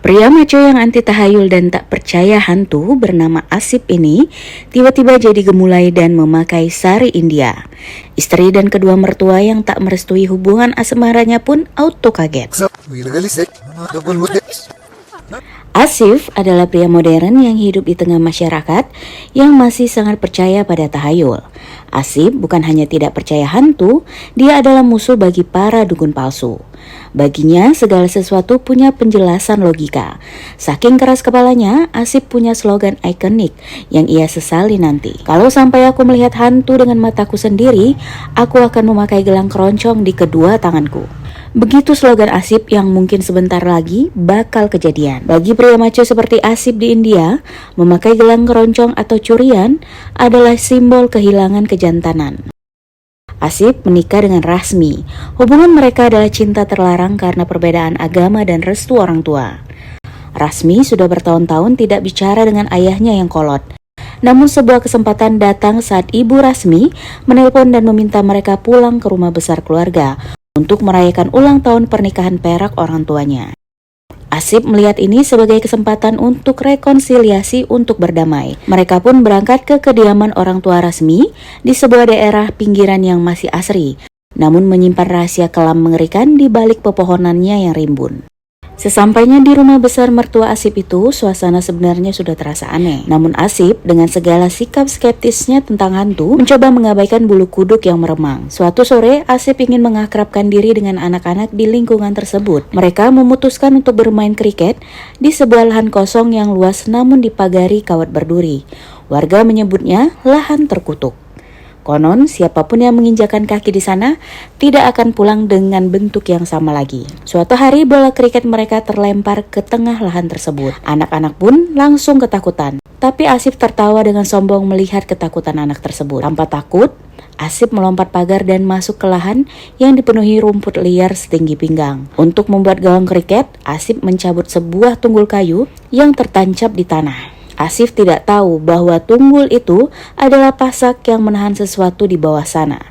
Pria maco yang anti tahayul dan tak percaya hantu bernama Asip ini tiba-tiba jadi gemulai dan memakai sari India. Istri dan kedua mertua yang tak merestui hubungan asmaranya pun auto kaget. Asif adalah pria modern yang hidup di tengah masyarakat yang masih sangat percaya pada tahayul. Asif bukan hanya tidak percaya hantu, dia adalah musuh bagi para dukun palsu. Baginya segala sesuatu punya penjelasan logika. Saking keras kepalanya, Asif punya slogan ikonik yang ia sesali nanti. Kalau sampai aku melihat hantu dengan mataku sendiri, aku akan memakai gelang keroncong di kedua tanganku. Begitu slogan Asip yang mungkin sebentar lagi bakal kejadian. Bagi pria maco seperti Asip di India, memakai gelang keroncong atau curian adalah simbol kehilangan kejantanan. Asip menikah dengan Rasmi. Hubungan mereka adalah cinta terlarang karena perbedaan agama dan restu orang tua. Rasmi sudah bertahun-tahun tidak bicara dengan ayahnya yang kolot. Namun sebuah kesempatan datang saat ibu Rasmi menelpon dan meminta mereka pulang ke rumah besar keluarga untuk merayakan ulang tahun pernikahan perak orang tuanya. Asip melihat ini sebagai kesempatan untuk rekonsiliasi untuk berdamai. Mereka pun berangkat ke kediaman orang tua Rasmi di sebuah daerah pinggiran yang masih asri, namun menyimpan rahasia kelam mengerikan di balik pepohonannya yang rimbun. Sesampainya di rumah besar mertua Asip itu, suasana sebenarnya sudah terasa aneh. Namun Asip dengan segala sikap skeptisnya tentang hantu mencoba mengabaikan bulu kuduk yang meremang. Suatu sore Asip ingin mengakrabkan diri dengan anak-anak di lingkungan tersebut. Mereka memutuskan untuk bermain kriket di sebuah lahan kosong yang luas namun dipagari kawat berduri. Warga menyebutnya lahan terkutuk. Konon, siapapun yang menginjakan kaki di sana tidak akan pulang dengan bentuk yang sama lagi. Suatu hari bola kriket mereka terlempar ke tengah lahan tersebut. Anak-anak pun langsung ketakutan. Tapi Asip tertawa dengan sombong melihat ketakutan anak tersebut. Tanpa takut, Asip melompat pagar dan masuk ke lahan yang dipenuhi rumput liar setinggi pinggang. Untuk membuat gawang kriket, Asip mencabut sebuah tunggul kayu yang tertancap di tanah. Asif tidak tahu bahwa tunggul itu adalah pasak yang menahan sesuatu di bawah sana.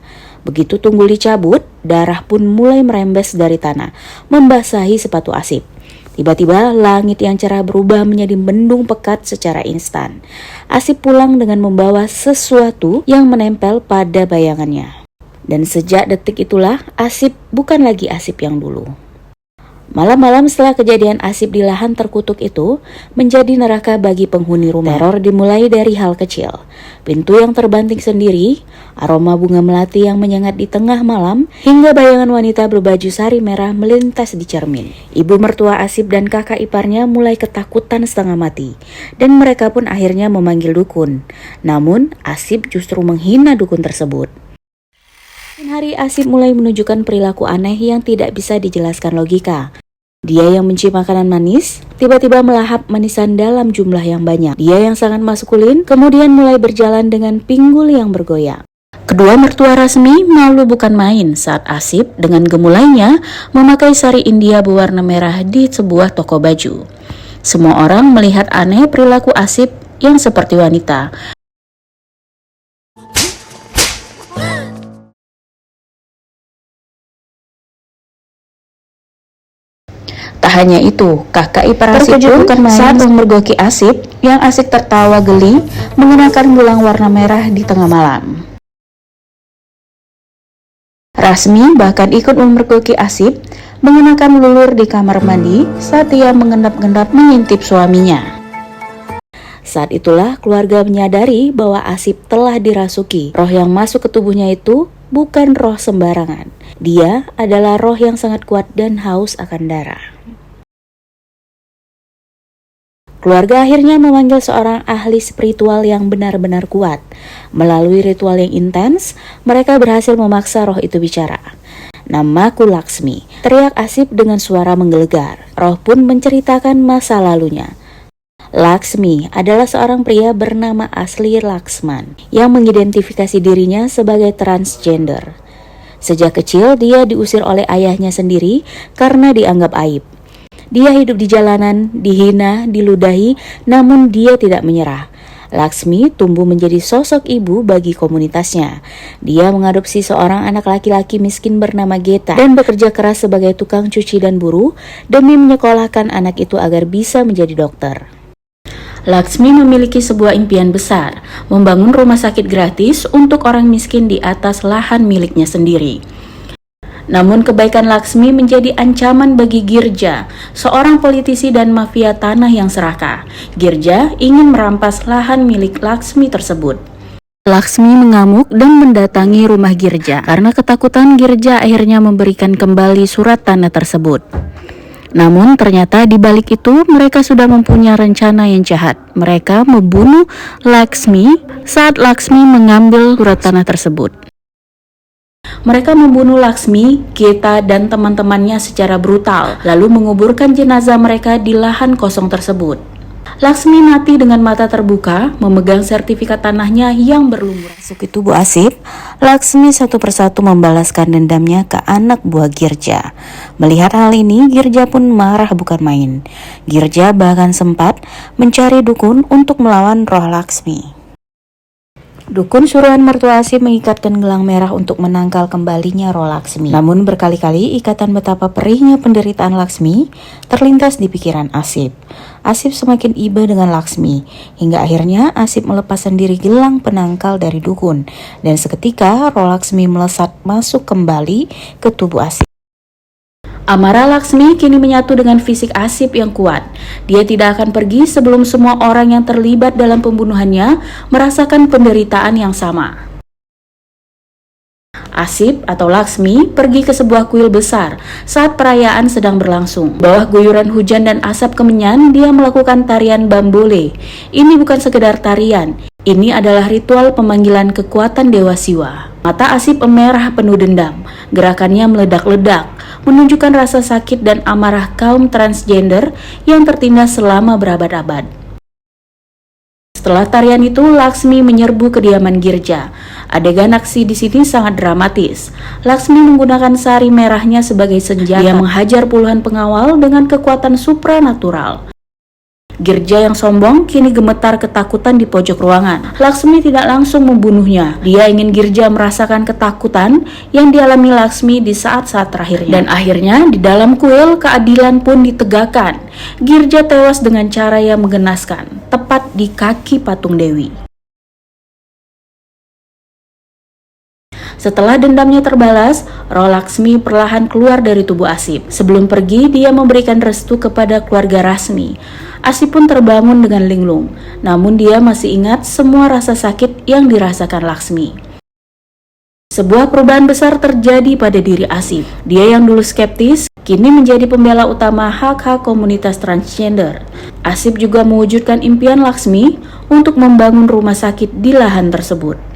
Begitu tunggul dicabut, darah pun mulai merembes dari tanah, membasahi sepatu Asif. Tiba-tiba langit yang cerah berubah menjadi mendung pekat secara instan. Asif pulang dengan membawa sesuatu yang menempel pada bayangannya. Dan sejak detik itulah Asif bukan lagi Asif yang dulu. Malam-malam setelah kejadian Asip di lahan terkutuk itu menjadi neraka bagi penghuni rumah. Teror dimulai dari hal kecil. Pintu yang terbanting sendiri, aroma bunga melati yang menyengat di tengah malam, hingga bayangan wanita berbaju sari merah melintas di cermin. Ibu mertua Asip dan kakak iparnya mulai ketakutan setengah mati, dan mereka pun akhirnya memanggil dukun. Namun Asip justru menghina dukun tersebut. Hari Asip mulai menunjukkan perilaku aneh yang tidak bisa dijelaskan logika. Dia yang benci makanan manis, tiba-tiba melahap manisan dalam jumlah yang banyak. Dia yang sangat maskulin, kemudian mulai berjalan dengan pinggul yang bergoyang. Kedua mertua Rasmi malu bukan main saat Asip dengan gemulainya memakai sari India berwarna merah di sebuah toko baju. Semua orang melihat aneh perilaku Asip yang seperti wanita. Tak hanya itu, kakak ipar Asip pun saat memergoki Asip yang asik tertawa geli mengenakan gelang warna merah di tengah malam. Rasmi bahkan ikut memergoki Asip mengenakan lulur di kamar mandi saat ia mengendap-endap mengintip suaminya. Saat itulah keluarga menyadari bahwa Asip telah dirasuki. Roh yang masuk ke tubuhnya itu bukan roh sembarangan. Dia adalah roh yang sangat kuat dan haus akan darah. Keluarga akhirnya memanggil seorang ahli spiritual yang benar-benar kuat. Melalui ritual yang intens, mereka berhasil memaksa roh itu bicara. "Namaku Laksmi," teriak Asip dengan suara menggelegar. Roh pun menceritakan masa lalunya. Laksmi adalah seorang pria bernama asli Laksman yang mengidentifikasi dirinya sebagai transgender. Sejak kecil dia diusir oleh ayahnya sendiri karena dianggap aib. Dia hidup di jalanan, dihina, diludahi, namun dia tidak menyerah. Laksmi tumbuh menjadi sosok ibu bagi komunitasnya. Dia mengadopsi seorang anak laki-laki miskin bernama Geta dan bekerja keras sebagai tukang cuci dan buruh demi menyekolahkan anak itu agar bisa menjadi dokter. Laksmi memiliki sebuah impian besar, membangun rumah sakit gratis untuk orang miskin di atas lahan miliknya sendiri. Namun kebaikan Laksmi menjadi ancaman bagi Girja, seorang politisi dan mafia tanah yang serakah. Girja ingin merampas lahan milik Laksmi tersebut. Laksmi mengamuk dan mendatangi rumah Girja. Karena ketakutan, Girja akhirnya memberikan kembali surat tanah tersebut. Namun ternyata di balik itu mereka sudah mempunyai rencana yang jahat. Mereka membunuh Laksmi saat Laksmi mengambil surat tanah tersebut. Mereka membunuh Laksmi, Geta, dan teman-temannya secara brutal, lalu menguburkan jenazah mereka di lahan kosong tersebut. Laksmi mati dengan mata terbuka, memegang sertifikat tanahnya yang berlumur. Masuk tubuh Asif, Laksmi satu persatu membalaskan dendamnya ke anak buah Girja. Melihat hal ini, Girja pun marah bukan main. Girja bahkan sempat mencari dukun untuk melawan roh Laksmi. Dukun suruhan mertua Asif mengikatkan gelang merah untuk menangkal kembalinya roh Laksmi. Namun berkali-kali ikatan betapa perihnya penderitaan Laksmi terlintas di pikiran Asif. Asif semakin iba dengan Laksmi, hingga akhirnya Asif melepas sendiri gelang penangkal dari dukun. Dan seketika roh Laksmi melesat masuk kembali ke tubuh Asif. Amarah Laksmi kini menyatu dengan fisik Asif yang kuat. Dia tidak akan pergi sebelum semua orang yang terlibat dalam pembunuhannya merasakan penderitaan yang sama. Asif atau Laksmi pergi ke sebuah kuil besar saat perayaan sedang berlangsung. Bawah guyuran hujan dan asap kemenyan, dia melakukan tarian bambole. Ini bukan sekedar tarian, ini adalah ritual pemanggilan kekuatan Dewa Siwa. Mata Asif memerah penuh dendam. Gerakannya meledak-ledak, menunjukkan rasa sakit dan amarah kaum transgender yang tertindas selama berabad-abad. Setelah tarian itu, Laksmi menyerbu kediaman Girja. Adegan aksi di sini sangat dramatis. Laksmi menggunakan sari merahnya sebagai senjata. Dia menghajar puluhan pengawal dengan kekuatan supranatural. Girja yang sombong kini gemetar ketakutan di pojok ruangan. Laksmi tidak langsung membunuhnya. Dia ingin Girja merasakan ketakutan yang dialami Laksmi di saat-saat terakhirnya. Dan akhirnya di dalam kuil keadilan pun ditegakkan. Girja tewas dengan cara yang menggenaskan, tepat di kaki patung Dewi. Setelah dendamnya terbalas, roh Laksmi perlahan keluar dari tubuh Asif. Sebelum pergi, dia memberikan restu kepada keluarga Rasmi. Asif pun terbangun dengan linglung, namun dia masih ingat semua rasa sakit yang dirasakan Laksmi. Sebuah perubahan besar terjadi pada diri Asif. Dia yang dulu skeptis, kini menjadi pembela utama hak-hak komunitas transgender. Asif juga mewujudkan impian Laksmi untuk membangun rumah sakit di lahan tersebut.